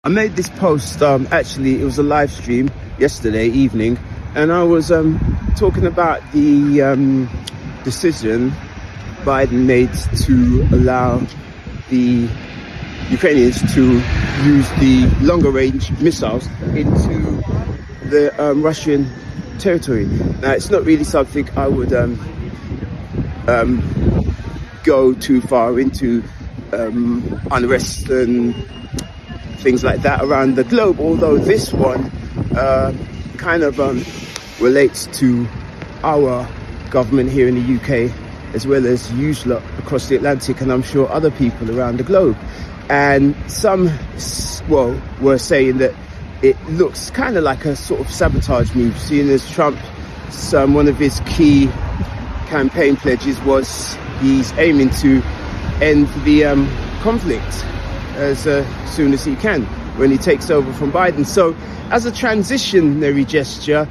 I made this post, actually it was a live stream yesterday evening, and I was talking about the decision Biden made to allow the Ukrainians to use the longer range missiles into the Russian territory. Now, it's not really something I would go too far into unrest and things like that around the globe, although this one kind of relates to our government here in the UK, as well as usually across the Atlantic, and I'm sure other people around the globe. And some, were saying that it looks kind of like a sort of sabotage move, seeing as Trump, one of his key campaign pledges was he's aiming to end the conflict as soon as he can when he takes over from Biden. So as a transitionary gesture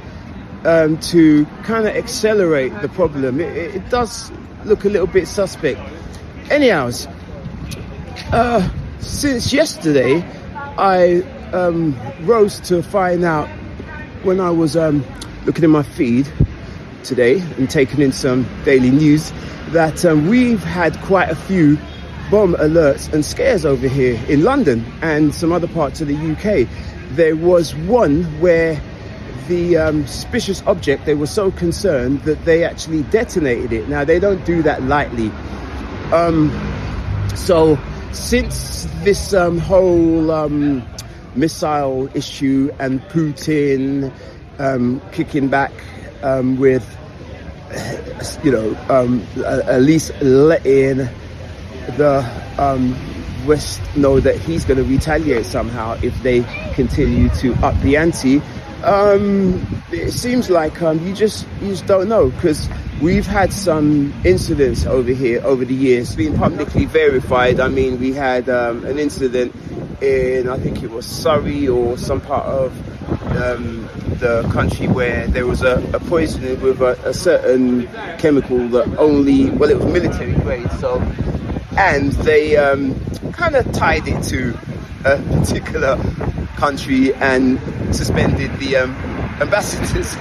to kind of accelerate the problem, it does look a little bit suspect. Anyhows, since yesterday, I rose to find out when I was looking in my feed today and taking in some daily news that we've had quite a few bomb alerts and scares over here in London and some other parts of the UK. There was one where the suspicious object, they were so concerned that they actually detonated it. Now, they don't do that lightly. So since this whole missile issue and Putin kicking back with, at least letting the West know that he's going to retaliate somehow if they continue to up the ante. It seems like you just don't know, because we've had some incidents over here over the years being publicly verified. I mean, we had an incident in, I think it was Surrey or some part of the country, where there was a poisoning with a certain chemical that only, it was military grade, so, and they kind of tied it to a particular country and suspended the ambassadors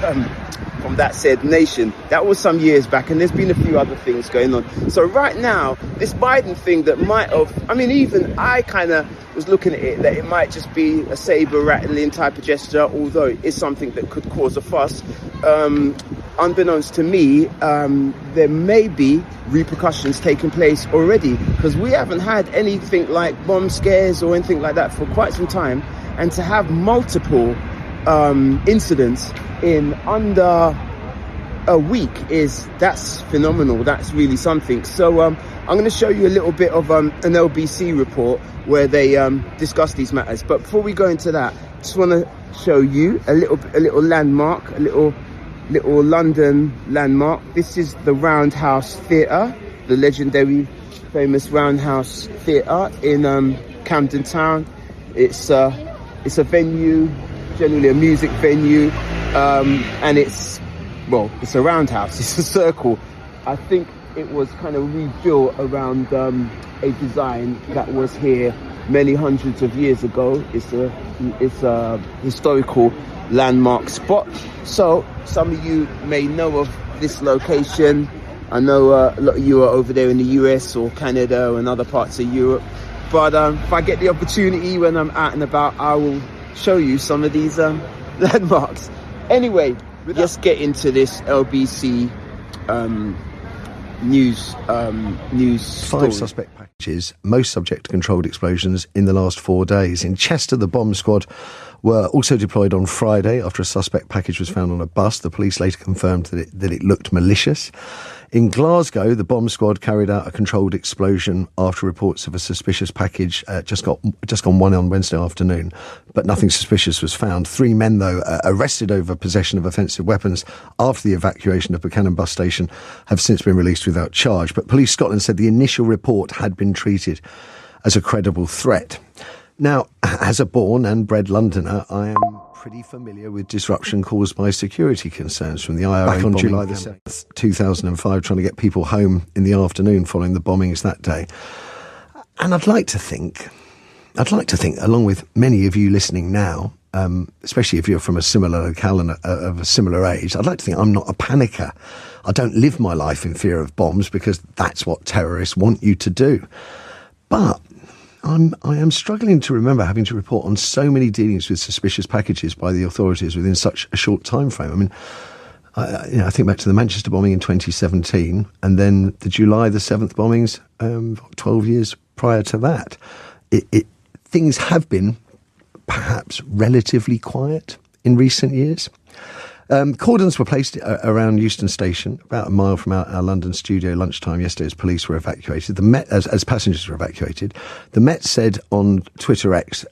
from that said nation. That was some years back, and there's been a few other things going on. So right now, this Biden thing that might have, even I kind of was looking at it, that it might just be a saber rattling type of gesture, although it is something that could cause a fuss. Unbeknownst to me, there may be repercussions taking place already, because we haven't had anything like bomb scares or anything like that for quite some time, and to have multiple incidents in under a week that's phenomenal. That's really something. So I'm going to show you a little bit of an LBC report where they discuss these matters. But before we go into that, I just want to show you a little landmark, a little London landmark. This is the Roundhouse Theatre, the legendary famous Roundhouse Theatre in Camden Town. It's a venue, generally a music venue, and it's a roundhouse, it's a circle. I think it was kind of rebuilt around a design that was here many hundreds of years ago. It's a historical landmark spot. So some of you may know of this location. I know a lot of you are over there in the US or Canada and other parts of Europe. But if I get the opportunity when I'm out and about, I will show you some of these landmarks. Anyway, let's get into this LBC news story. 5 suspect packages, most subject to controlled explosions in the last 4 days. In Chester, the bomb squad were also deployed on Friday after a suspect package was found on a bus. The police later confirmed that it looked malicious. In Glasgow, the bomb squad carried out a controlled explosion after reports of a suspicious package just gone one on Wednesday afternoon, but nothing suspicious was found. 3 men, though, arrested over possession of offensive weapons after the evacuation of Buchanan bus station, have since been released without charge. But Police Scotland said the initial report had been treated as a credible threat. Now, as a born and bred Londoner, I am pretty familiar with disruption caused by security concerns from the IRA back on July the 7th, 2005, trying to get people home in the afternoon following the bombings that day. And I'd like to think I'd like to think, along with many of you listening now, especially if you're from a similar locale and of a similar age, I'd like to think I'm not a panicker. I don't live my life in fear of bombs because that's what terrorists want you to do. But I am struggling to remember having to report on so many dealings with suspicious packages by the authorities within such a short time frame. I mean, I think back to the Manchester bombing in 2017 and then the July the 7th bombings 12 years prior to that. Things have been perhaps relatively quiet in recent years. Cordons were placed around Euston Station, about a mile from our London studio, lunchtime yesterday as police were evacuated. The Met, as passengers were evacuated. The Met said on Twitter X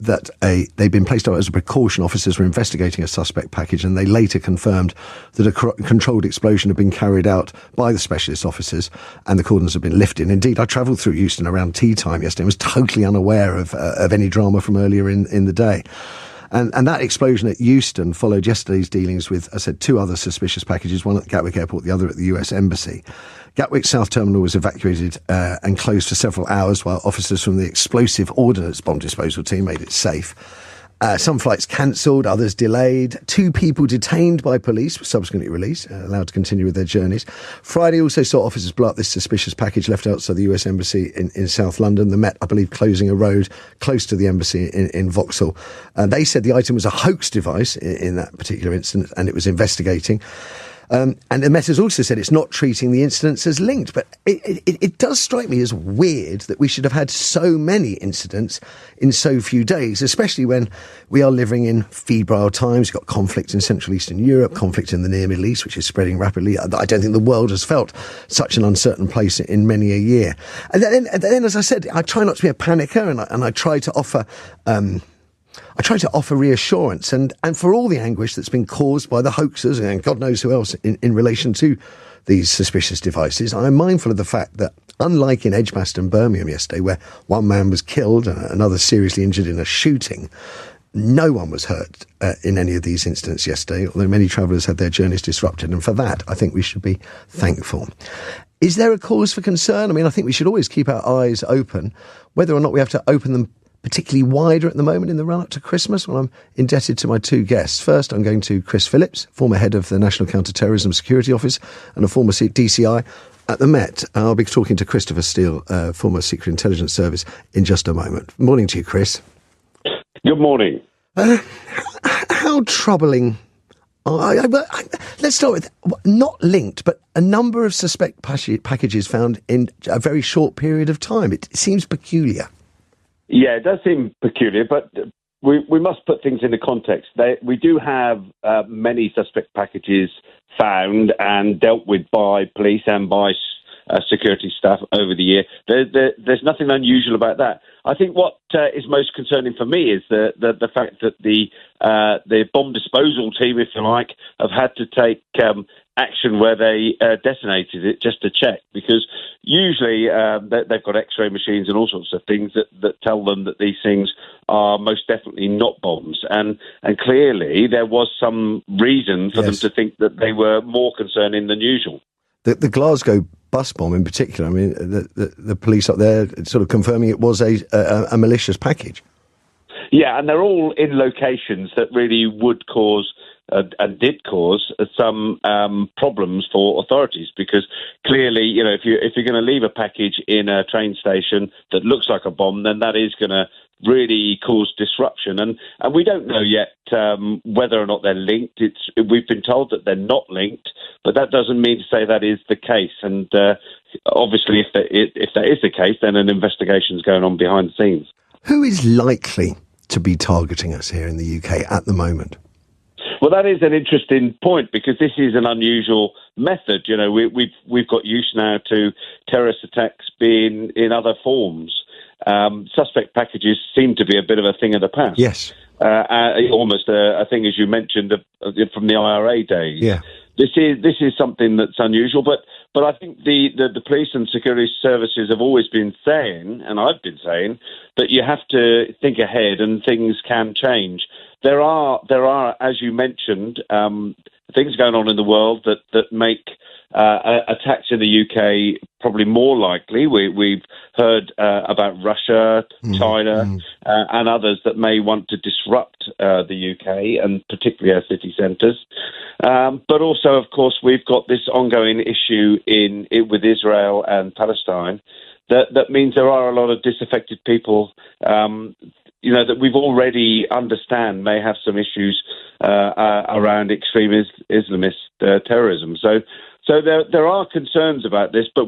that they'd been placed out as a precaution. Officers were investigating a suspect package, and they later confirmed that a controlled explosion had been carried out by the specialist officers, and the cordons had been lifted. Indeed, I travelled through Euston around tea time yesterday and was totally unaware of any drama from earlier in the day. And that explosion at Euston followed yesterday's dealings with, I said, two other suspicious packages, one at Gatwick Airport, the other at the US Embassy. Gatwick South Terminal was evacuated and closed for several hours while officers from the explosive ordnance bomb disposal team made it safe. Some flights cancelled, others delayed. 2 people detained by police were subsequently released, allowed to continue with their journeys. Friday also saw officers blow up this suspicious package left outside the US Embassy in South London. The Met, I believe, closing a road close to the embassy in Vauxhall. They said the item was a hoax device in that particular incident, and it was investigating. And the Met has also said it's not treating the incidents as linked. But it does strike me as weird that we should have had so many incidents in so few days, especially when we are living in febrile times. You've got conflict in Central Eastern Europe, conflict in the Near Middle East, which is spreading rapidly. I don't think the world has felt such an uncertain place in many a year. And then, as I said, I try not to be a panicker, and I try to offer reassurance and for all the anguish that's been caused by the hoaxers and God knows who else in relation to these suspicious devices. I'm mindful of the fact that, unlike in Edgbaston, Birmingham yesterday, where one man was killed and another seriously injured in a shooting, no one was hurt in any of these incidents yesterday, although many travellers had their journeys disrupted. And for that, I think we should be thankful. Is there a cause for concern? I mean, I think we should always keep our eyes open. Whether or not we have to open them particularly wider at the moment in the run-up to Christmas, well, I'm indebted to my 2 guests. First, I'm going to Chris Phillips, former head of the National Counter-Terrorism Security Office and a former DCI at the Met. I'll be talking to Christopher Steele, former Secret Intelligence Service, in just a moment. Morning to you, Chris. Good morning. How troubling... let's start with, not linked, but a number of suspect packages found in a very short period of time. It seems peculiar. Yeah, it does seem peculiar, but we must put things into context. We do have many suspect packages found and dealt with by police and by security staff over the year. There's nothing unusual about that. I think what is most concerning for me is the fact that the bomb disposal team, if you like, have had to take action where they detonated it just to check, because usually they've got X-ray machines and all sorts of things that tell them that these things are most definitely not bombs, and clearly there was some reason for them to think that they were more concerning than usual. The Glasgow bus bomb in particular, I mean, the police up there sort of confirming it was a malicious package. Yeah, and they're all in locations that really would cause and did cause some problems for authorities, because clearly, you know, if you're going to leave a package in a train station that looks like a bomb, then that is going to really cause disruption. And we don't know yet whether or not they're linked. We've been told that they're not linked, but that doesn't mean to say that is the case. And obviously, if that is the case, then an investigation is going on behind the scenes. Who is likely to be targeting us here in the UK at the moment? Well, that is an interesting point, because this is an unusual method. You know, we've got used now to terrorist attacks being in other forms. Suspect packages seem to be a bit of a thing of the past. Yes. Almost a thing, as you mentioned, from the IRA days. Yeah. This is something that's unusual, but I think the police and security services have always been saying, and I've been saying, that you have to think ahead and things can change. There are, as you mentioned, things going on in the world that make Attacks in the UK probably more likely. We've heard about Russia, China, and others that may want to disrupt the UK and particularly our city centres. But also, of course, we've got this ongoing issue with Israel and Palestine. That means there are a lot of disaffected people, that we've already understand may have some issues around extremist Islamist terrorism. So there are concerns about this, but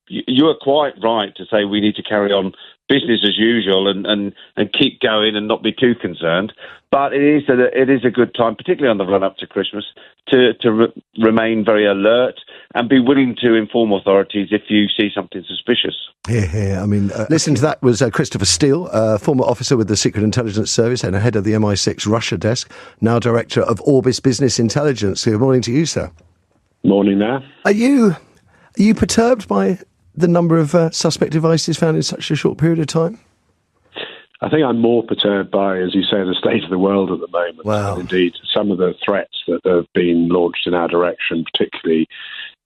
you are quite right to say we need to carry on business as usual and keep going and not be too concerned. But it is a good time, particularly on the run up to Christmas, to remain very alert and be willing to inform authorities if you see something suspicious. Yeah. I mean, listening to that was Christopher Steele, former officer with the Secret Intelligence Service and head of the MI6 Russia desk, now director of Orbis Business Intelligence. Good morning to you, sir. Morning there. Are you perturbed by the number of suspect devices found in such a short period of time? I think I'm more perturbed by, as you say, the state of the world at the moment. Wow. And indeed, some of the threats that have been launched in our direction, particularly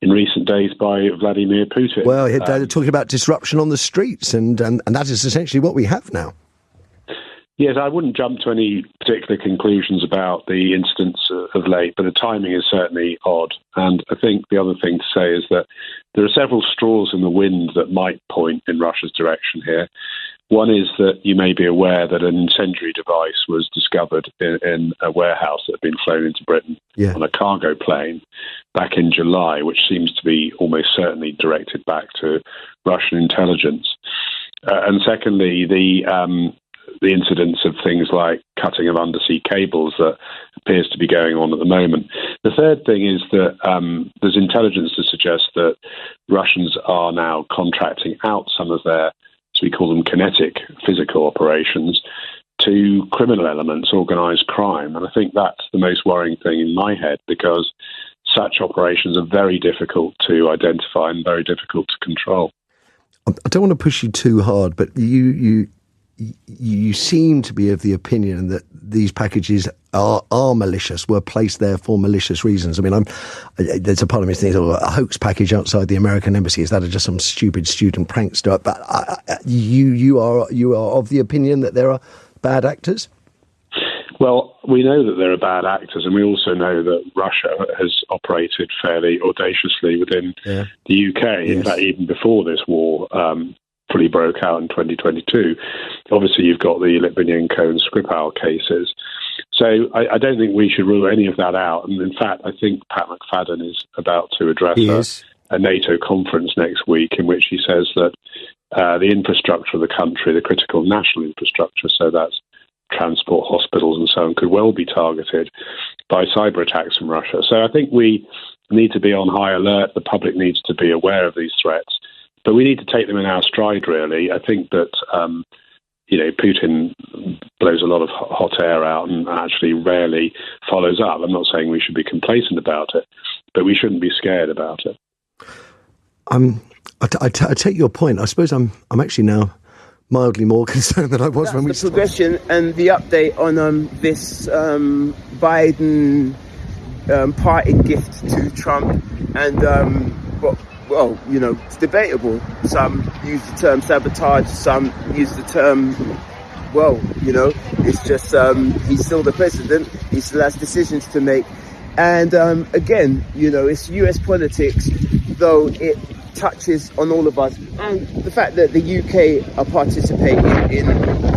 in recent days by Vladimir Putin. Well, they're talking about disruption on the streets, and that is essentially what we have now. Yes, I wouldn't jump to any particular conclusions about the incidents of late, but the timing is certainly odd. And I think the other thing to say is that there are several straws in the wind that might point in Russia's direction here. One is that you may be aware that an incendiary device was discovered in a warehouse that had been flown into Britain on a cargo plane back in July, which seems to be almost certainly directed back to Russian intelligence. And secondly, the incidents of things like cutting of undersea cables that appears to be going on at the moment. The third thing is that there's intelligence to suggest that Russians are now contracting out some of their, as we call them, kinetic physical operations to criminal elements, organised crime. And I think that's the most worrying thing in my head, because such operations are very difficult to identify and very difficult to control. I don't want to push you too hard, but you seem to be of the opinion that these packages are malicious, were placed there for malicious reasons. I mean, there's a part of me thinking, a hoax package outside the American embassy, is that just some stupid student prankster? But you are of the opinion that there are bad actors? Well, we know that there are bad actors, and we also know that Russia has operated fairly audaciously within the UK. In fact, even before this war fully broke out in 2022. Obviously, you've got the Litvinenko and Skripal cases. So I don't think we should rule any of that out. And in fact, I think Pat McFadden is about to address a NATO conference next week in which he says that the infrastructure of the country, the critical national infrastructure, so that's transport, hospitals and so on, could well be targeted by cyber attacks from Russia. So I think we need to be on high alert. The public needs to be aware of these threats. But we need to take them in our stride, really. I think that, Putin blows a lot of hot air out and actually rarely follows up. I'm not saying we should be complacent about it, but we shouldn't be scared about it. I take your point. I suppose I'm actually now mildly more concerned than I was when we started. The progression and the update on this Biden parting gift to Trump and well, it's debatable. Some use the term sabotage, some use the term, it's just he's still the president, he still has decisions to make. And again, it's US politics, though it touches on all of us. And the fact that the UK are participating in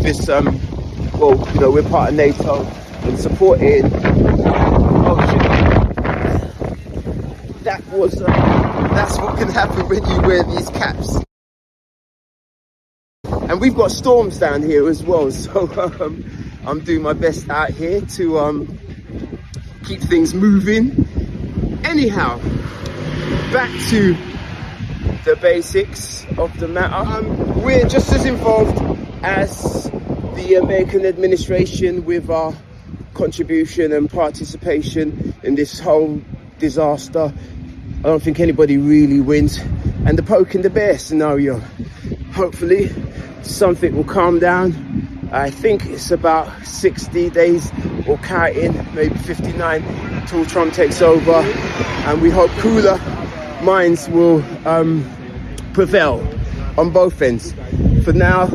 this, we're part of NATO and supporting that's what can happen when you wear these caps. And we've got storms down here as well, so I'm doing my best out here to keep things moving. Anyhow, back to the basics of the matter. We're just as involved as the American administration with our contribution and participation in this whole disaster. I don't think anybody really wins. And the poke and the bear scenario. Hopefully something will calm down. I think it's about 60 days or counting, maybe 59 till Trump takes over. And we hope cooler minds will prevail on both ends. For now,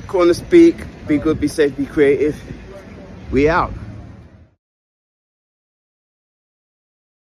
Corner Speak, be good, be safe, be creative. We out.